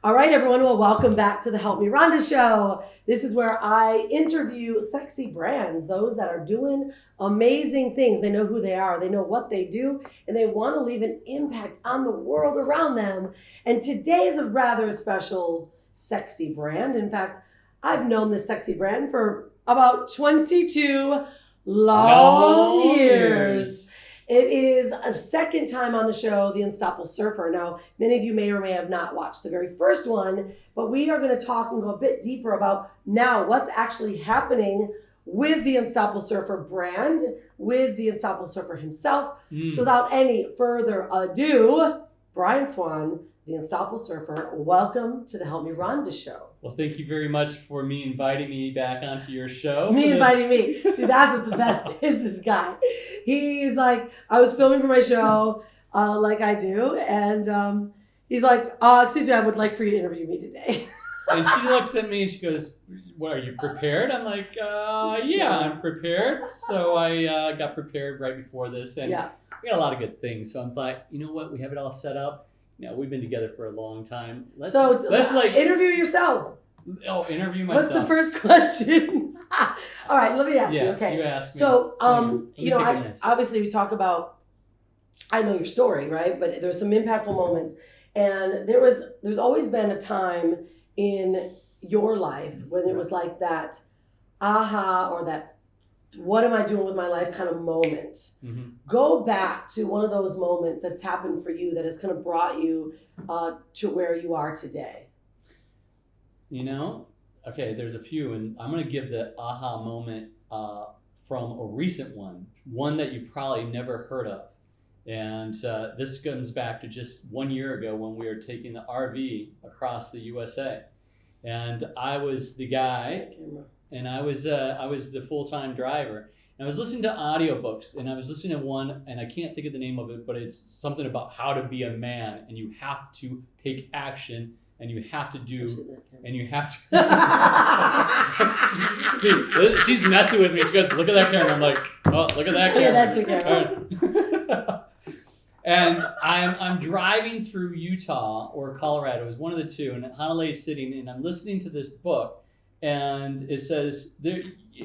All right, everyone. Well, welcome back to the Help Me Rhonda Show. This is where I interview sexy brands, those that are doing amazing things. They know who they are, they know what they do, and they want to leave an impact on the world around them. And today is a rather special sexy brand. In fact, I've known this sexy brand for about 22 long years. It is a second time on the show, The Unstoppable Surfer. Now, many of you may or may have not watched the very first one, but we are going to talk and go a bit deeper about now what's actually happening with the Unstoppable Surfer brand, with the Unstoppable Surfer himself. So without any further ado, Brian Swan, the Unstoppable Surfer, welcome to the Help Me Rhonda Show. Well, thank you very much for inviting me back onto your show. Inviting me. See, that's what the best is, this guy. He's like, I was filming for my show, like I do, and he's like, excuse me, I would like for you to interview me today. And she looks at me and she goes, what, are you prepared? I'm like, yeah, I'm prepared. So I got prepared right before this, and we got a lot of good things. So I'm like, you know what, we have it all set up. You know, we've been together for a long time. Let's interview yourself. Oh, interview myself. What's the first question? All right, let me ask you. Okay. You ask me. So, obviously we talk about, I know your story, right? But there's some impactful moments. And there's always been a time in your life when it was like that aha, or that what am I doing with my life kind of moment. Mm-hmm. Go back to one of those moments that's happened for you that has kind of brought you to where you are today. You know, okay, there's a few, and I'm going to give the aha moment from a recent one that you probably never heard of. And this comes back to just 1 year ago when we were taking the RV across the USA. And I was the guy, and I was the full-time driver. And I was listening to audiobooks, and I was listening to one, and I can't think of the name of it, but it's something about how to be a man, and you have to take action, and you have to do, and you have to. See, she's messing with me. She goes, look at that camera. I'm like, oh, look at that camera. Yeah, that's your camera. And I'm driving through Utah or Colorado. It was one of the two, and Hanalei is sitting, and I'm listening to this book, and it says there,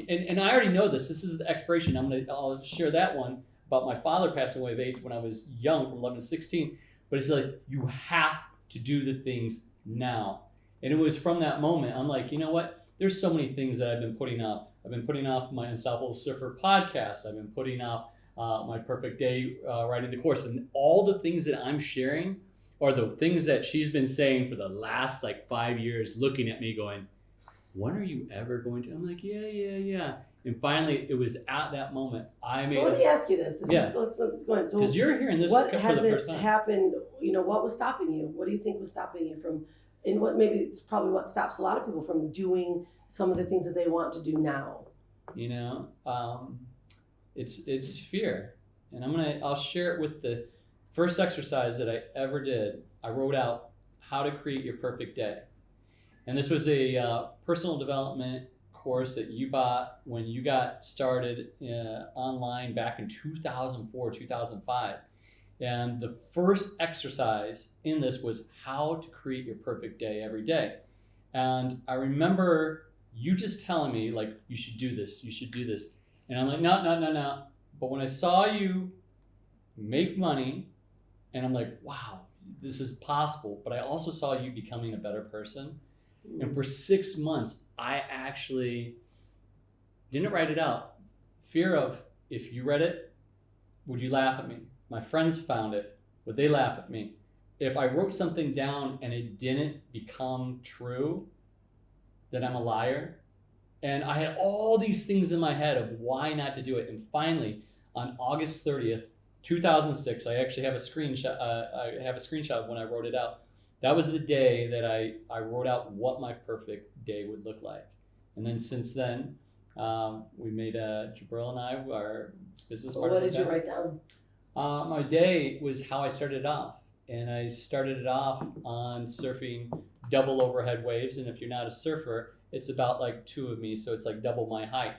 and I already know this. This is the expiration. I'll share that one about my father passing away of AIDS when I was young, from 11 to 16. But it's like, you have to do the things now. And it was from that moment, I'm like, you know what? There's so many things that I've been putting off. I've been putting off my Unstoppable Surfer podcast. I've been putting off my perfect day writing the course. And all the things that I'm sharing are the things that she's been saying for the last 5 years, looking at me going, when are you ever going to? I'm like, yeah. And finally, it was at that moment I made. So let me ask you this. Let's go ahead. So because you're hearing this what for the first time. What happened? What was stopping you? What do you think was stopping you from? And what maybe it's probably what stops a lot of people from doing some of the things that they want to do now. You know, it's fear, and I'll share it with the first exercise that I ever did. I wrote out how to create your perfect day, and this was a personal development course that you bought when you got started online back in 2004, 2005. And the first exercise in this was how to create your perfect day every day. And I remember you just telling me, you should do this, you should do this. And I'm like, no. But when I saw you make money, and I'm like, wow, this is possible. But I also saw you becoming a better person. And for 6 months, I actually didn't write it out. Fear of, if you read it, would you laugh at me? My friends found it. Would they laugh at me? If I wrote something down and it didn't become true, then I'm a liar. And I had all these things in my head of why not to do it. And finally, on August 30th, 2006, I actually have a screenshot. Of when I wrote it out. That was the day that I wrote out what my perfect day would look like. And then since then, we made Jabril and I, our business partner. What did you write down? My day was how I started off. And I started it off on surfing double overhead waves. And if you're not a surfer, it's about two of me. So it's double my height.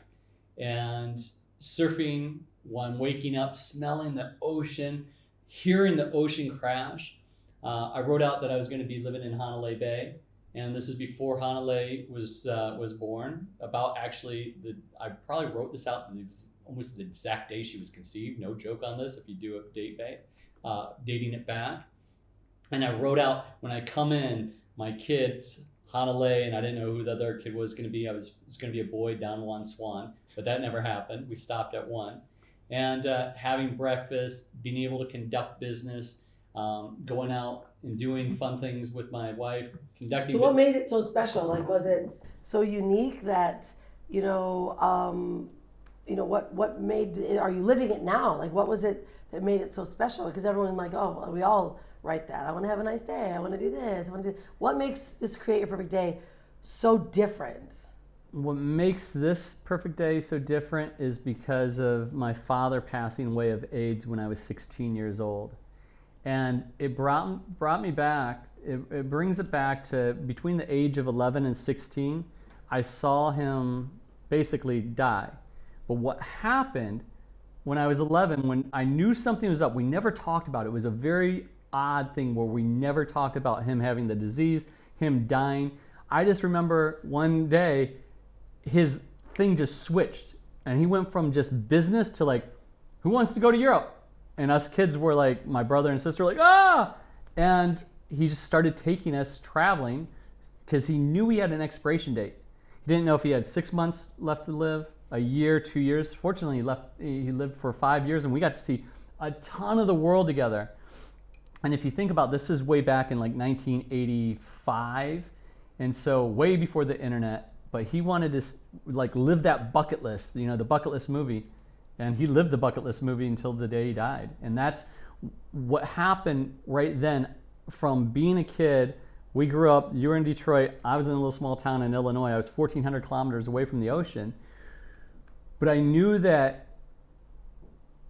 And surfing when waking up, smelling the ocean, hearing the ocean crash. I wrote out that I was going to be living in Hanalei Bay, and this is before Hanalei was born. About actually, I probably wrote this out almost the exact day she was conceived. No joke on this. If you do a dating it back, and I wrote out when I come in, my kids Hanalei, and I didn't know who the other kid was going to be. It was going to be a boy, Brian Swan, but that never happened. We stopped at one, and having breakfast, being able to conduct business. Going out and doing fun things with my wife, conducting. So what made it so special? Like, was it so unique that, what made it, are you living it now? Like, what was it that made it so special? Because everyone like, oh, we all write that. I want to have a nice day. I want to do this. What makes this Create Your Perfect Day so different? What makes this perfect day so different is because of my father passing away of AIDS when I was 16 years old. And it brought me back, it brings it back to between the age of 11 and 16, I saw him basically die. But what happened when I was 11, when I knew something was up, we never talked about it. It was a very odd thing where we never talked about him having the disease, him dying. I just remember one day, his thing just switched. And he went from just business to like, who wants to go to Europe? And us kids were like, my brother and sister were like, ah! And he just started taking us traveling because he knew he had an expiration date. He didn't know if he had 6 months left to live, a year, 2 years. Fortunately, he lived for 5 years, and we got to see a ton of the world together. And if you think about this, is way back in like 1985, and so way before the internet. But he wanted to like live that bucket list, the bucket list movie. And he lived the bucket list movie until the day he died. And that's what happened right then. From being a kid, we grew up, you were in Detroit, I was in a little small town in Illinois. I was 1,400 kilometers away from the ocean. But I knew that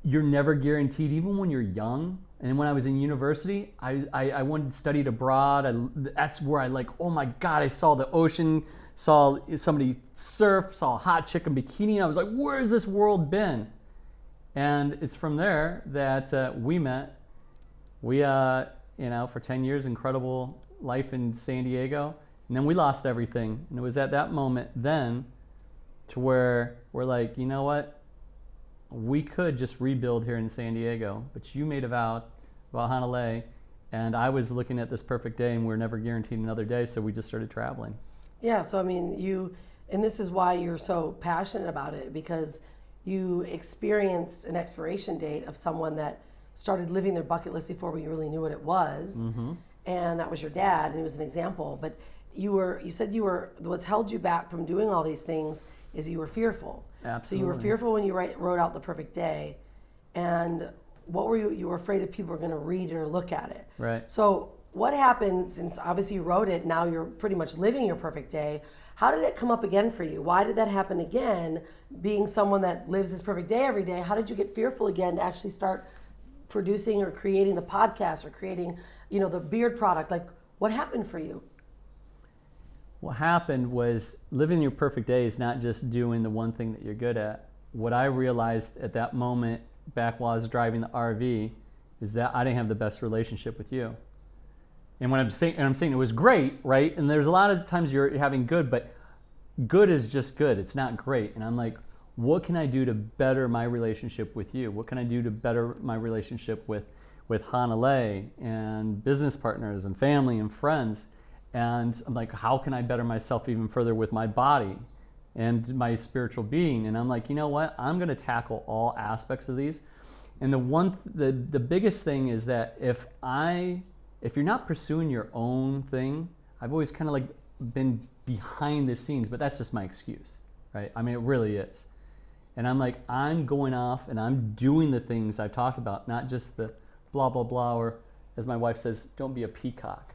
you're never guaranteed, even when you're young. And when I was in university, I wanted to study abroad. That's where I like, oh my God, I saw the ocean, saw somebody surf, saw a hot chick in bikini, and I was like, where has this world been? And it's from there that we met. We, for 10 years, incredible life in San Diego. And then we lost everything. And it was at that moment then to where we're like, you know what? We could just rebuild here in San Diego. But you made a vow about Hanalei. And I was looking at this perfect day, and we were never guaranteed another day. So we just started traveling. Yeah, so I mean, and this is why you're so passionate about it, because you experienced an expiration date of someone that started living their bucket list before we really knew what it was. Mm-hmm. And that was your dad, and he was an example. But you said what's held you back from doing all these things is you were fearful. Absolutely. So you were fearful when you wrote out the perfect day. And what were you were afraid if people were going to read it or look at it. Right. So what happened, since obviously you wrote it, now you're pretty much living your perfect day. How did it come up again for you? Why did that happen again? Being someone that lives this perfect day every day, how did you get fearful again to actually start producing or creating the podcast or creating, the beard product? Like, what happened for you? What happened was living your perfect day is not just doing the one thing that you're good at. What I realized at that moment, back while I was driving the RV, is that I didn't have the best relationship with you. And when I'm saying it was great, right? And there's a lot of times you're having good, but good is just good. It's not great. And I'm like, what can I do to better my relationship with you? What can I do to better my relationship with Hanalei and business partners and family and friends? And I'm like, how can I better myself even further with my body and my spiritual being? And I'm like, you know what? I'm going to tackle all aspects of these. And the biggest thing is that if you're not pursuing your own thing, I've always kind of like been behind the scenes, but that's just my excuse, right? I mean, it really is. And I'm like, I'm going off and I'm doing the things I've talked about, not just the blah, blah, blah, or as my wife says, don't be a peacock.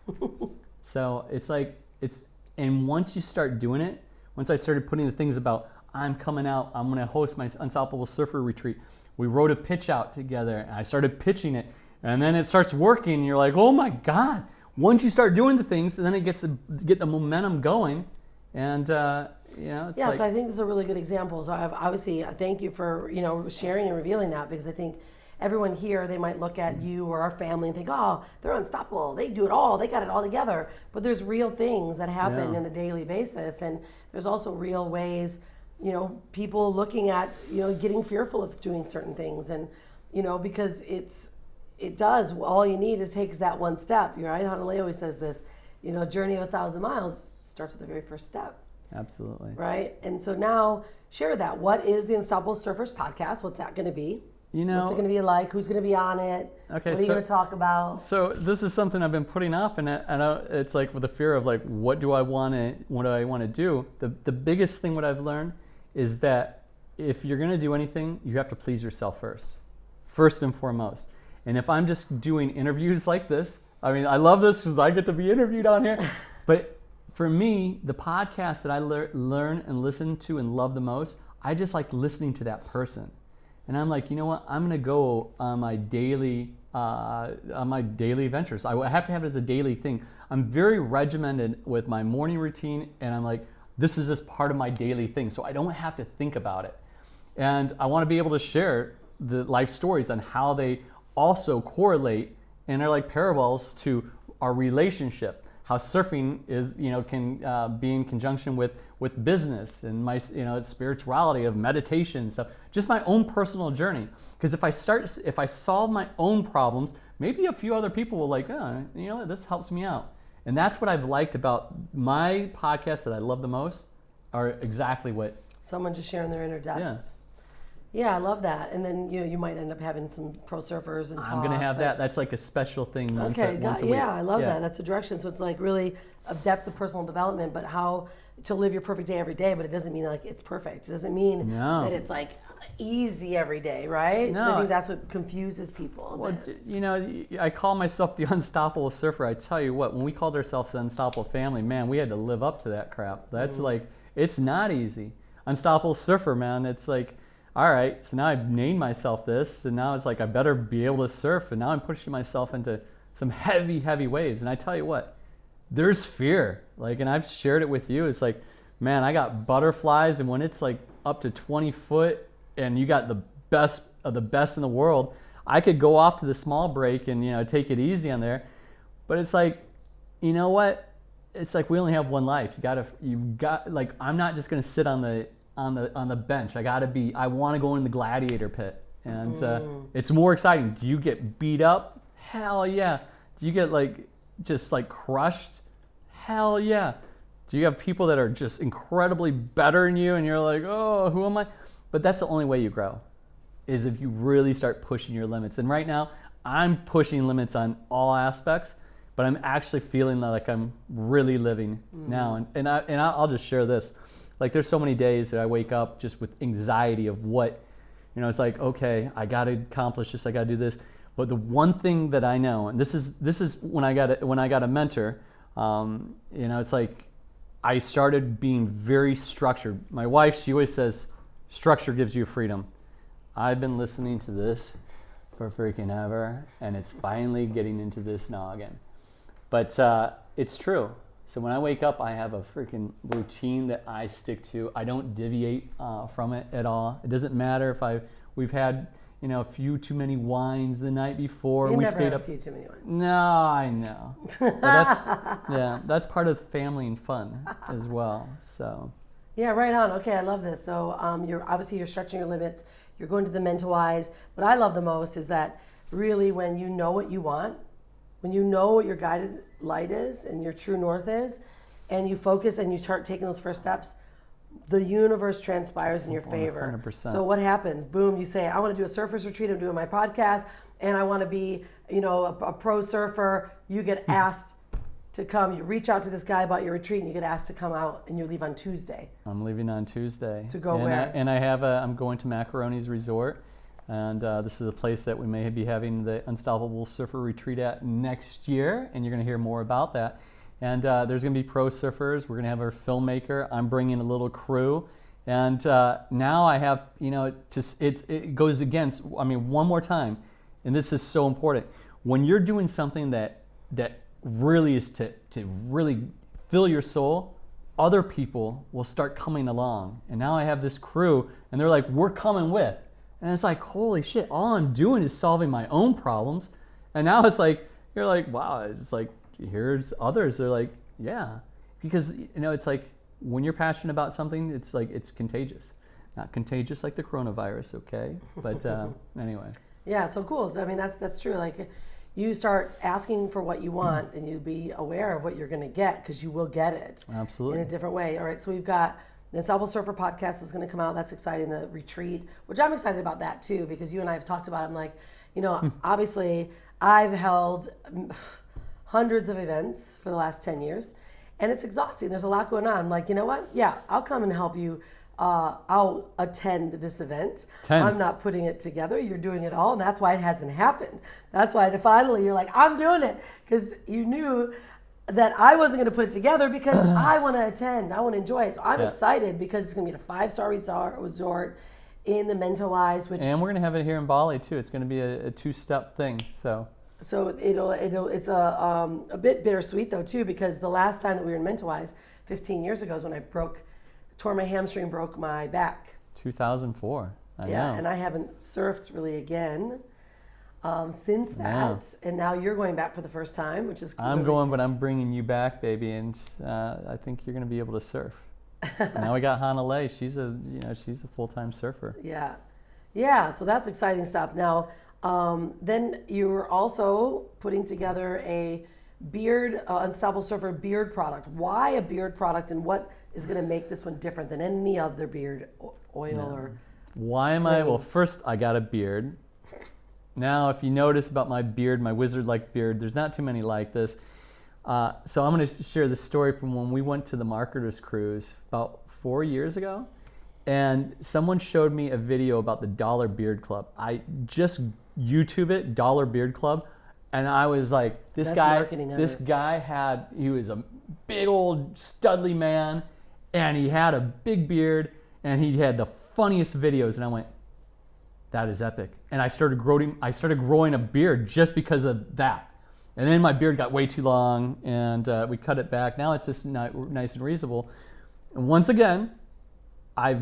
So it's like, and once you start doing it, once I started putting the things about, I'm coming out, I'm going to host my Unstoppable Surfer Retreat. We wrote a pitch out together and I started pitching it. And then it starts working, and you're like, oh my God. Once you start doing the things, then it gets to get the momentum going. And, it's So I think this is a really good example. So obviously, thank you for, sharing and revealing that, because I think everyone here, they might look at you or our family and think, oh, they're unstoppable. They do it all. They got it all together. But there's real things that happen on a daily basis. And there's also real ways, people looking at, getting fearful of doing certain things. And, because it does, all you need is takes that one step. Right? Hanalei always says this, journey of 1,000 miles starts with the very first step. Absolutely. Right? And so now share that. What is the Unstoppable Surfers podcast? What's that going to be? What's it going to be like? Who's going to be on it? Okay, what are you going to talk about? So this is something I've been putting off, and it's like with the fear of like, what do I want to do? The biggest thing what I've learned is that if you're going to do anything, you have to please yourself first and foremost. And if I'm just doing interviews like this, I mean, I love this because I get to be interviewed on here, but for me, the podcast that I learn and listen to and love the most, I just like listening to that person. And I'm like, you know what? I'm gonna go on my daily ventures. I have to have it as a daily thing. I'm very regimented with my morning routine, and I'm like, this is just part of my daily thing, so I don't have to think about it. And I want to be able to share the life stories on how they also correlate and are like parallels to our relationship. How surfing is, can be in conjunction with business and my, spirituality of meditation and stuff. Just my own personal journey. Because if I solve my own problems, maybe a few other people will like, this helps me out. And that's what I've liked about my podcast that I love the most, are exactly what. Someone just sharing their inner depth. Yeah. Yeah, I love that. And then you might end up having some pro surfers and talk. I'm gonna have that. That's like a special thing once a week. Yeah, I love that. That's a direction. So it's like really a depth of personal development, but how to live your perfect day every day. But it doesn't mean like it's perfect. It doesn't mean that it's like easy every day, right? No. So I think that's what confuses people. Well, I call myself the Unstoppable Surfer. I tell you what, when we called ourselves the Unstoppable Family, man, we had to live up to that crap. That's like, it's not easy. Unstoppable Surfer, man, it's like, all right, so now I've named myself this, and now it's like I better be able to surf, and now I'm pushing myself into some heavy, heavy waves. And I tell you what, there's fear. Like, and I've shared it with you. It's like, man, I got butterflies, and when it's like up to 20 foot, and you got the best of the best in the world, I could go off to the small break and take it easy on there. But it's like, you know what? It's like we only have one life. You got like, I'm not just gonna sit on the bench. I want to go in the gladiator pit, and it's more exciting. Do you get beat up? Hell yeah. Do you get just crushed? Hell yeah. Do you have people that are just incredibly better than you, and you're like, oh, who am I? But that's the only way you grow, is if you really start pushing your limits. And right now, I'm pushing limits on all aspects, but I'm actually feeling like I'm really living now. And I'll just share this. Like, there's so many days that I wake up just with anxiety of what, it's like, okay, I got to accomplish this, I got to do this. But the one thing that I know, and this is when I got a mentor, it's like I started being very structured. My wife, she always says, structure gives you freedom. I've been listening to this for freaking ever, and it's finally getting into this noggin. But it's true. So when I wake up, I have a freaking routine that I stick to. I don't deviate from it at all. It doesn't matter if we've had a few too many wines the night before. You never had a few too many wines. No, I know. But that's part of family and fun as well. So. Yeah, right on. Okay, I love this. So you're stretching your limits. You're going to the mental wise. What I love the most is that really when you know what you want, when you know what your guided light is and your true north is, and you focus and you start taking those first steps, the universe transpires in your favor. 100%. So what happens? Boom, you say, I want to do a surfer's retreat, I'm doing my podcast, and I want to be, a pro surfer. You get asked to come. You reach out to this guy about your retreat, and you get asked to come out, and you leave on Tuesday. I'm leaving on Tuesday. To go where? I'm going to Macaroni's Resort. And this is a place that we may be having the Unstoppable Surfer Retreat at next year, and you're going to hear more about that. And there's going to be pro surfers. We're going to have our filmmaker. I'm bringing a little crew. And now I have, it goes against, one more time, and this is so important. When you're doing something that really is to really fill your soul, other people will start coming along. And now I have this crew, and they're like, we're coming with. And it's like, holy shit, all I'm doing is solving my own problems. And now it's like, you're like, wow, it's like, here's others. They're like, yeah. Because, it's like, when you're passionate about something, it's like, it's contagious. Not contagious like the coronavirus, okay? But anyway. Yeah, so cool. So, I mean, that's true. Like, you start asking for what you want, and you be aware of what you're going to get, because you will get it. Absolutely. In a different way. All right, so we've got the Unstoppable Surfer podcast is going to come out. That's exciting. The retreat, which I'm excited about that too, because you and I have talked about it. I'm like, obviously I've held hundreds of events for the last 10 years, and it's exhausting. There's a lot going on. I'm like, you know what? Yeah, I'll come and help you. I'll attend this event. 10. I'm not putting it together. You're doing it all, and that's why it hasn't happened. That's why finally you're like, I'm doing it, because you knew that I wasn't going to put it together, because I want to attend. I want to enjoy it. So I'm excited, because it's going to be a 5-star resort in the Mentawais, which, and we're going to have it here in Bali too. It's going to be a 2-step thing. So it's a bit bittersweet though too, because the last time that we were in Mentawais 15 years ago is when I tore my hamstring, broke my back. 2004. I know. And I haven't surfed really again since that. And now you're going back for the first time, which is cool. I'm going, but I'm bringing you back, baby, and I think you're going to be able to surf. Now we got Hannah Lay. She's a full-time surfer. Yeah. So that's exciting stuff. Now, then you're also putting together a Unstoppable Surfer beard product. Why a beard product, and what is going to make this one different than any other beard oil or? Why am I? Well, first I got a beard. Now, if you notice about my beard, my wizard-like beard, there's not too many like this. So I'm going to share the story from when we went to the Marketers Cruise about 4 years ago. And someone showed me a video about the Dollar Beard Club. I just YouTube it, Dollar Beard Club. And I was like, this guy he was a big old studly man, and he had a big beard, and he had the funniest videos. And I went, that is epic. And I started growing a beard just because of that. And then my beard got way too long, and we cut it back. Now it's just nice and reasonable. And once again, I've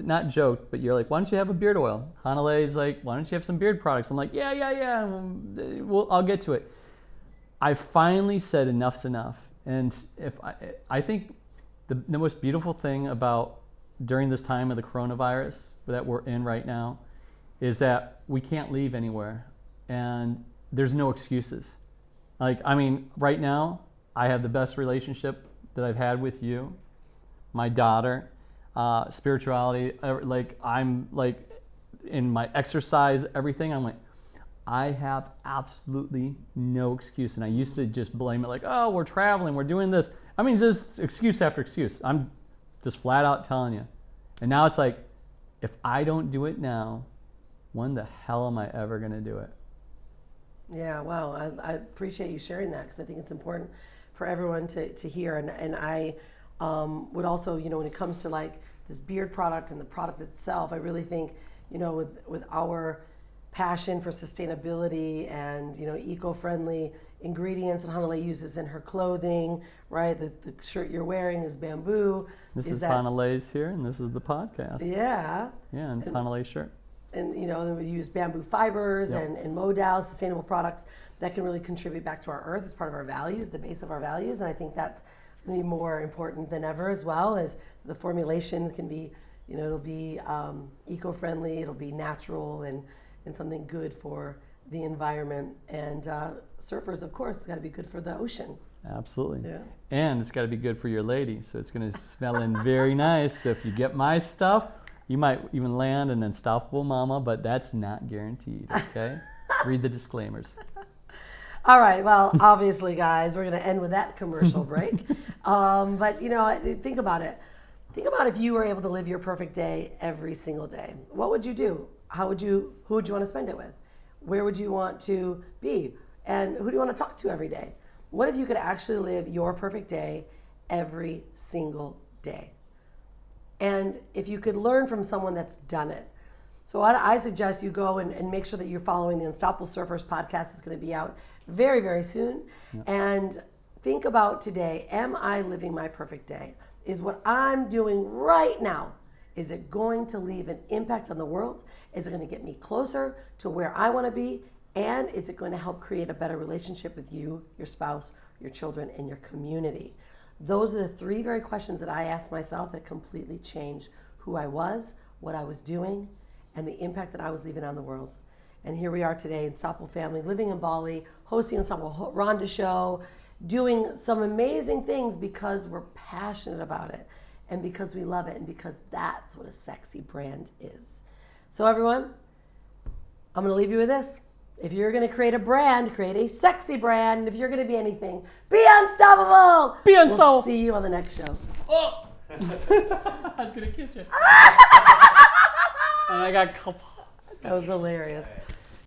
not joked, but you're like, why don't you have a beard oil? Hanale's like, why don't you have some beard products? I'm like, yeah. I'll get to it. I finally said enough's enough. And I think the most beautiful thing about during this time of the coronavirus that we're in right now is that we can't leave anywhere, and there's no excuses. Right now, I have the best relationship that I've had with you, my daughter, spirituality. I'm in my exercise, everything. I'm like, I have absolutely no excuse. And I used to just blame it like, oh, we're traveling, we're doing this. Just excuse after excuse. I'm just flat out telling you. And now it's like, if I don't do it now, when the hell am I ever going to do it? Yeah, wow. I appreciate you sharing that, because I think it's important for everyone to hear. And I would also, when it comes to this beard product and the product itself, I really think, with our passion for sustainability and, eco-friendly ingredients that Hanale uses in her clothing, right? The shirt you're wearing is bamboo. This is Hanale's here, and this is the podcast. Yeah. Yeah, and it's Hanale's shirt. And then we use bamboo fibers and modal sustainable products that can really contribute back to our earth as part of our values, the base of our values. And I think that's going to be more important than ever, as well as the formulation can be, it'll be eco-friendly, it'll be natural, and something good for the environment. And surfers, of course, it's got to be good for the ocean. Absolutely. Yeah. And it's got to be good for your lady. So it's going to smell in very nice. So if you get my stuff, you might even land an Unstoppable Mama, but that's not guaranteed, okay? Read the disclaimers. All right, well, obviously, guys, we're going to end with that commercial break. But, think about it. Think about if you were able to live your perfect day every single day. What would you do? Who would you want to spend it with? Where would you want to be? And who do you want to talk to every day? What if you could actually live your perfect day every single day? And if you could learn from someone that's done it. So I suggest you go and make sure that you're following the Unstoppable Surfers podcast. It's going to be out very, very soon. Yep. And think about today. Am I living my perfect day? Is what I'm doing right now Is it going to leave an impact on the world? Is it going to get me closer to where I want to be? And is it going to help create a better relationship with you, your spouse, your children, and your community? Those are the three very questions that I asked myself that completely changed who I was, what I was doing, and the impact that I was leaving on the world. And here we are today, Unstoppable Family, living in Bali, hosting Unstoppable Rhonda Show, doing some amazing things because we're passionate about it and because we love it and because that's what a sexy brand is. So everyone, I'm going to leave you with this. If you're going to create a brand, create a sexy brand. And if you're going to be anything, be unstoppable. Be unstoppable. We'll see you on the next show. Oh! I was going to kiss you. And I got couple. That was hilarious.